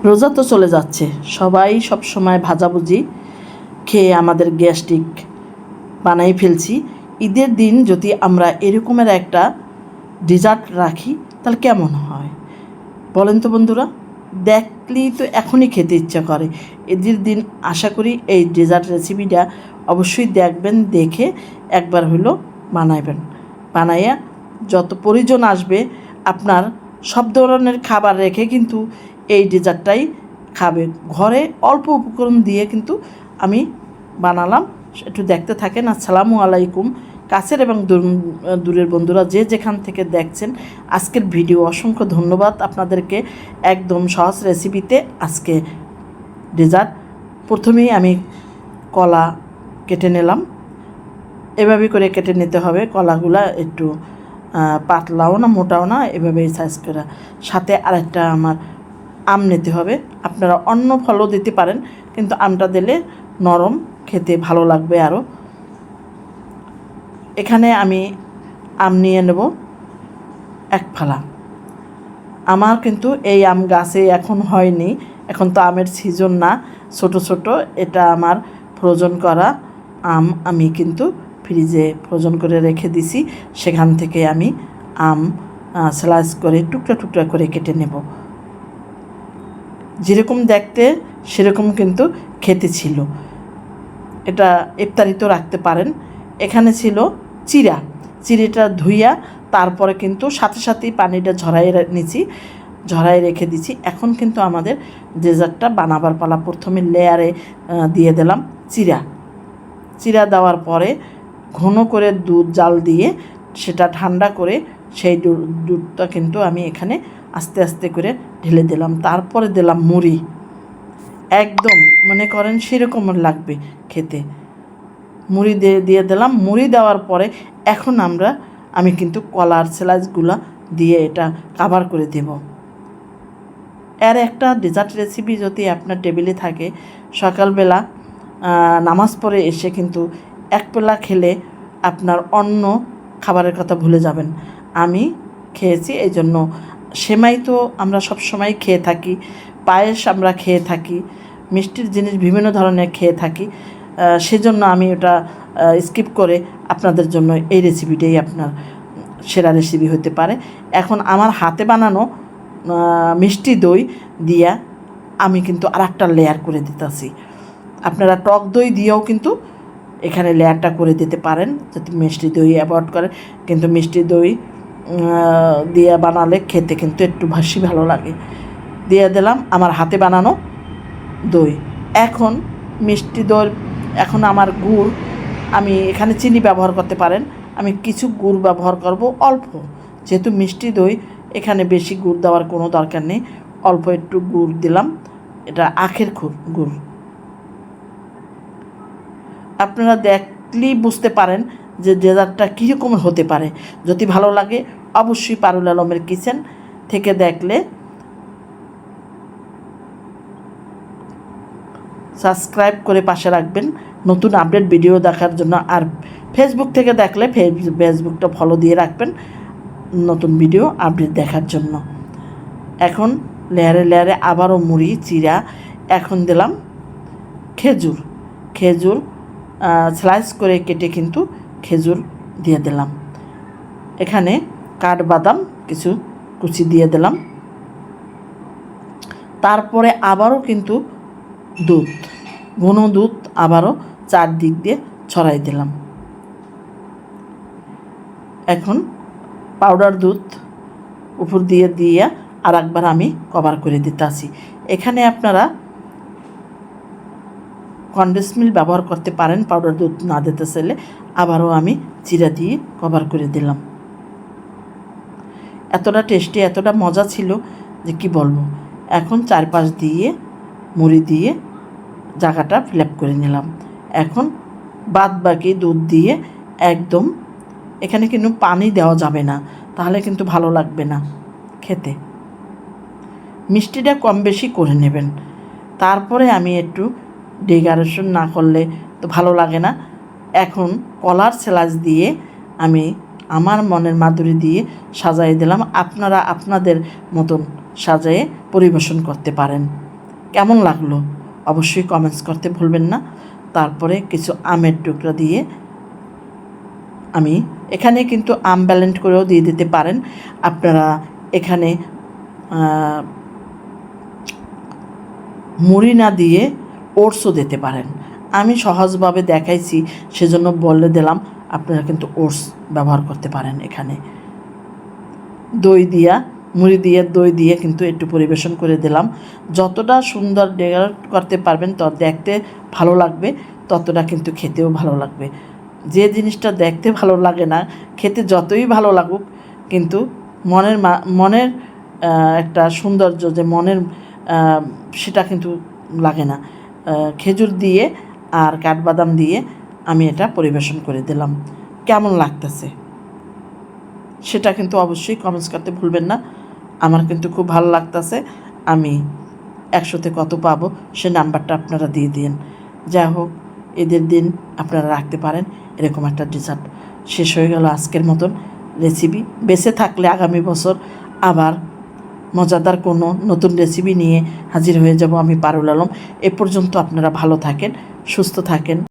রোজা তো চলে যাচ্ছে, সবাই সব সময় ভাজাভুজি খেয়ে আমাদের গ্যাস্ট্রিক বানাই ফেলছি। ঈদের দিন যদি আমরা এরকমের একটা ডেজার্ট রাখি তাহলে কেমন হয় বলেন তো বন্ধুরা? দেখলেই তো এখনই খেতে ইচ্ছা করে। ঈদের দিন আশা করি এই ডেজার্ট রেসিপিটা অবশ্যই দেখবেন, দেখে একবার হলো বানাইবেন। বানাইয়া যত পরিজন আসবে আপনার সব ধরনের খাবার রেখে কিন্তু এই ডেজার্টটাই খাবে। ঘরে অল্প উপকরণ দিয়ে কিন্তু আমি বানালাম, একটু দেখতে থাকেন। আসসালামু আলাইকুম কাছের এবং দূরের বন্ধুরা, যে যেখান থেকে দেখছেন আজকের ভিডিও, অসংখ্য ধন্যবাদ আপনাদেরকে। একদম সহজ রেসিপিতে আজকে ডেজার্ট। প্রথমেই আমি কলা কেটে নিলাম, এভাবে করে কেটে নিতে হবে। কলাগুলা একটু পাতলাও না মোটাও না, এভাবে সাইজ করে। সাথে আরেকটা আমার আম নিতে হবে। আপনারা অন্য ফলও দিতে পারেন, কিন্তু আমটা দিলে নরম, খেতে ভালো লাগবে আরও। এখানে আমি আম নিয়ে নেব এক ফালা। আমার কিন্তু এই আম গাছে এখন হয়নি, এখন তো আমের সিজন না, ছোট ছোট। এটা আমার ফ্রোজন করা আম, আমি কিন্তু ফ্রিজে ফ্রোজন করে রেখে দিছি। সেখান থেকে আমি আম স্লাইস করে টুকরা টুকরা করে কেটে নেব। যেরকম দেখতে সেরকম কিন্তু খেতে ছিল। এটা ইফতারিতেও রাখতে পারেন। এখানে ছিল চিড়া, চিড়িটা ধুইয়া তারপরে কিন্তু সাথে সাথেই পানিটা ঝরাই রেখে দিছি। এখন কিন্তু আমাদের ডেজার্টটা বানাবার পালা। প্রথমে লেয়ারে দিয়ে দিলাম চিড়া দেওয়ার পরে ঘন করে দুধ জাল দিয়ে সেটা ঠান্ডা করে সেই দুধটা কিন্তু আমি এখানে আস্তে আস্তে করে ঢেলে দিলাম। তারপরে দিলাম মুড়ি, একদম মনে করেন সেরকম লাগবে খেতে। মুড়ি দিয়ে দিলাম। মুড়ি দেওয়ার পরে এখন আমি কিন্তু কলার স্লাইসগুলো দিয়ে এটা কাভার করে দেব। এর একটা ডেজার্ট রেসিপি যদি আপনার টেবিলে থাকে, সকালবেলা নামাজ পড়ে এসে কিন্তু এক বেলা খেলে আপনার অন্য খাবারের কথা ভুলে যাবেন। আমি খেয়েছি, এই জন্য। সেমাই তো আমরা সব সময় খেয়ে থাকি, পায়েস আমরা খেয়ে থাকি, মিষ্টির জিনিস বিভিন্ন ধরনের খেয়ে থাকি। সেজন্য আমি ওটা স্কিপ করে আপনাদের জন্য এই রেসিপিটাই আপনার সেরা রেসিপি হতে পারে। এখন আমার হাতে বানানো মিষ্টি দই দিয়া আমি কিন্তু আরেকটা লেয়ার করে দিতেছি। আপনারা টক দই দিয়েও কিন্তু এখানে লেয়ারটা করে দিতে পারেন যদি মিষ্টি দই অ্যাভয়েড করেন, কিন্তু মিষ্টি দই দিয়ে বানালে খেতে কিন্তু একটু বেশি ভালো লাগে। দিয়ে দিলাম আমার হাতে বানানো দই। এখন মিষ্টি দই, এখন আমার গুড়, আমি এখানে চিনি ব্যবহার করতে পারেন, আমি কিছু গুড় ব্যবহার করব অল্প, যেহেতু মিষ্টি দই এখানে বেশি গুড় দেওয়ার কোনো দরকার নেই। অল্প একটু গুড় দিলাম, এটা আখের গুড়। আপনারা দেখলেই বুঝতে পারেন যে ডেজার্টটা কীরকম হতে পারে। যদি ভালো লাগে অবশ্যই পারুল আলমের কিচেন থেকে দেখলে সাবস্ক্রাইব করে পাশে রাখবেন নতুন আপডেট ভিডিও দেখার জন্য। আর ফেসবুক থেকে দেখলে ফেসবুকটা ফলো দিয়ে রাখবেন নতুন ভিডিও আপডেট দেখার জন্য। এখন লেয়ারে লেয়ারে আবারও মুড়ি, চিড়া, এখন দিলাম খেজুর স্লাইস করে কেটে কিন্তু খেজুর দিয়ে দিলাম। এখানে কাঠবাদাম কিছু কুচি দিয়ে দিলাম। তারপরে আবারও কিন্তু ঘন দুধ আবারও চারদিক দিয়ে ছড়াই দিলাম। এখন পাউডার দুধ উপর দিয়ে আর একবার আমি কভার করে দিতেছি। এখানে আপনারা কনডেন্স মিল্ক ব্যবহার করতে পারেন পাউডার দুধ না দিতে চাইলে। আবারও আমি চিড়া দিয়ে কভার করে দিলাম। এতটা টেস্টি, এতটা মজা ছিল যে কি বলবো। এখন চারপাশ দিয়ে মুড়ি দিয়ে জায়গাটা ফিল আপ করে নিলাম। এখন বাদ বাকি দুধ দিয়ে একদম, এখানে কিন্তু পানি দেওয়া যাবে না, তাহলে কিন্তু ভালো লাগবে না খেতে। মিষ্টিটা কম বেশি করে নেবেন। তারপরে আমি একটু ডেকোরেশন না করলে তো ভালো লাগে না। এখন কলার স্লাইস দিয়ে আমি আমার মনের মাধুরী দিয়ে সাজাই দিলাম। আপনারা আপনাদের মতন সাজিয়ে পরিবেশন করতে পারেন। কেমন লাগলো অবশ্যই কমেন্টস করতে ভুলবেন না। তারপরে কিছু আমের টুকরা দিয়ে আমি এখানে কিন্তু আম ব্যালেন্ড করেও দিয়ে দিতে পারেন আপনারা। এখানে মুড়ি না দিয়ে ওটসও দিতে পারেন। আমি সহজভাবে দেখাইছি সেজন্য বলে দিলাম, আপনারা কিন্তু ওটস ব্যবহার করতে পারেন। এখানে দই দিয়া, মুড়ি দিয়ে দই দিয়ে কিন্তু একটু পরিবেশন করে দিলাম। যতটা সুন্দর ডেকোরেট করতে পারবেন তত দেখতে ভালো লাগবে, ততটা কিন্তু খেতেও ভালো লাগবে। যে জিনিসটা দেখতে ভালো লাগে না, খেতে যতই ভালো লাগুক কিন্তু মনের একটা সৌন্দর্য যে মনের সেটা কিন্তু লাগে না। খেজুর দিয়ে আর কাঠবাদাম দিয়ে আমি এটা পরিবেশন করে দিলাম। কেমন লাগতেছে সেটা কিন্তু অবশ্যই কমেন্টস করতে ভুলবেন না। আমার কিন্তু খুব ভালো লাগতেছে। আমি 100তে কত পাবো সে নাম্বারটা আপনারা দিয়ে দিন। যাই হোক, ঈদের দিন আপনারা রাখতে পারেন এরকম একটা ডেজার্ট। শেষ হয়ে গেল আজকের মতন রেসিপি। বেঁচে থাকলে আগামী বছর আবার মজাদার কোনো নতুন রেসিপি নিয়ে হাজির হয়ে যাব আমি পারুল আলম। এ পর্যন্ত আপনারা ভালো থাকেন, সুস্থ থাকেন।